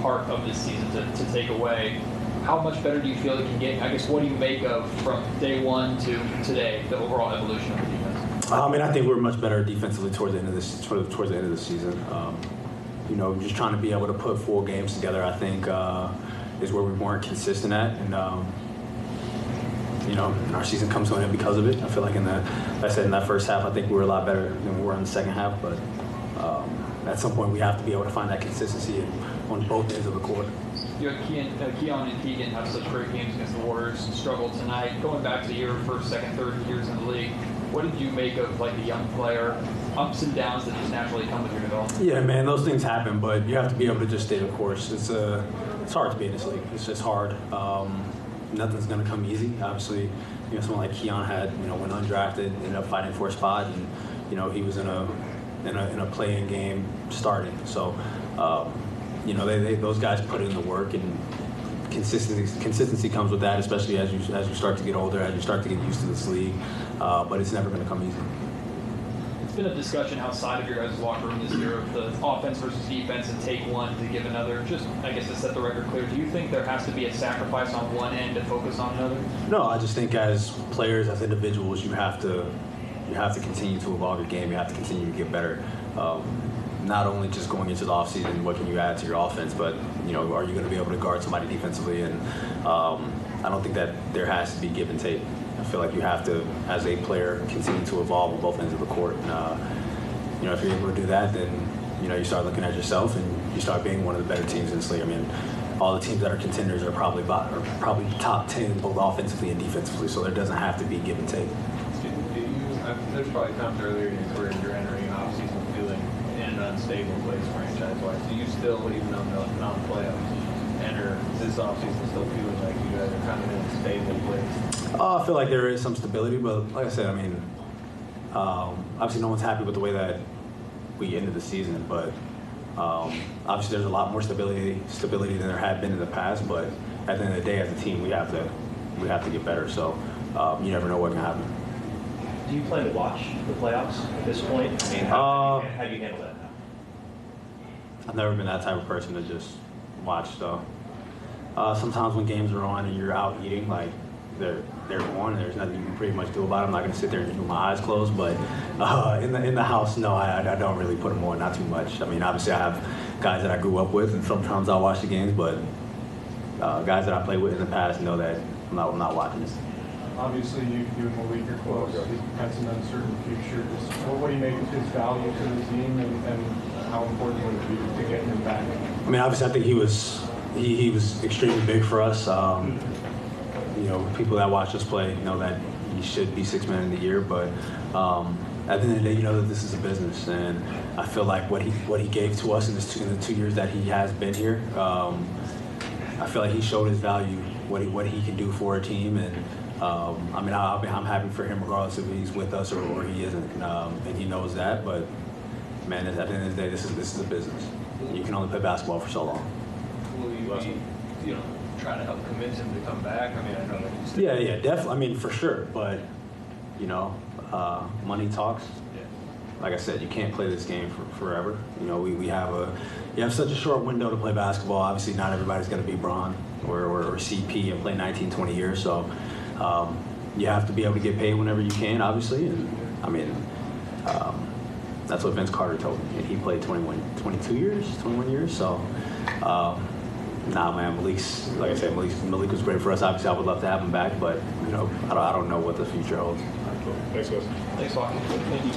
part of this season to take away. How much better do you feel it can get? I guess, what do you make of from day one to today, the overall evolution of the defense? I think we're much better defensively towards the end of this season. Just trying to be able to put full games together, I think, is where we weren't consistent at, and our season comes to an end because of it. I feel like in that first half, I think we were a lot better than we were in the second half, but at some point we have to be able to find that consistency on both ends of the court. You had Keon and Keegan have such great games against the Warriors, struggled tonight. Going back to your first, second, third years in the league, what did you make of the young player, ups and downs that just naturally come with your development? Yeah, man, those things happen, but you have to be able to just stay the course. It's hard to be in this league. It's just hard. Nothing's going to come easy. Obviously, someone like Keon went undrafted, ended up fighting for a spot, and he was in a play-in game starting. So, those guys put in the work, and consistency comes with that, especially as you start to get older, as you start to get used to this league. But it's never going to come easy. It's been a discussion outside of your guys' locker room this year of the offense versus defense and take one to give another. Just, I guess, to set the record clear, do you think there has to be a sacrifice on one end to focus on another? No, I just think as players, as individuals, you have to continue to evolve your game. You have to continue to get better. Not only just going into the offseason, what can you add to your offense, but are you going to be able to guard somebody defensively? And I don't think that there has to be give and take. I feel like you have to, as a player, continue to evolve on both ends of the court. And, if you're able to do that, then you start looking at yourself and you start being one of the better teams in this league. I mean, all the teams that are contenders are probably top 10 both offensively and defensively. So there doesn't have to be give and take. There's probably times earlier in your career you're entering an offseason feeling in an unstable place franchise-wise. Do you still, even though not playoffs, enter this offseason still feeling like you guys are kind of in a stable place? I feel like there is some stability, but like I said, obviously no one's happy with the way that we ended the season, but obviously there's a lot more stability than there had been in the past, but at the end of the day, as a team, we have to get better, so you never know what can happen. Do you plan to watch the playoffs at this point? I mean, how do you handle that now? I've never been that type of person to just watch, though. Sometimes when games are on and you're out eating, like, they're on, and there's nothing you can pretty much do about it. I'm not going to sit there and with my eyes closed, but in the house, no, I don't really put them on, not too much. I mean, obviously I have guys that I grew up with, and sometimes I'll watch the games, but guys that I played with in the past know that I'm not watching this. Obviously, you and Malik are close. He has an uncertain future. What do you make of his value to the team, and how important would it be to get him back? I mean, obviously, I think he was extremely big for us. People that watch us play know that he should be Sixth Man of the Year, but at the end of the day, that this is a business, and I feel like what he gave to us in the 2 years that he has been here, I feel like he showed his value, what he can do for a team, and I'm happy for him regardless if he's with us or he isn't, and he knows that. But man, at the end of the day, this is a business. You can only play basketball for so long. Will you be, trying to help convince him to come back? I mean, I know that he's still... Yeah, definitely. I mean, for sure. But money talks. Yeah. Like I said, you can't play this game for forever. You have such a short window to play basketball. Obviously, not everybody's going to be Bron or CP and play 19, 20 years. So you have to be able to get paid whenever you can, obviously. And I mean, that's what Vince Carter told me. And he played 21 years. So, man, like I said, Malik was great for us. Obviously, I would love to have him back, but I don't know what the future holds. Thanks, guys. Thanks, Walker. Thank you.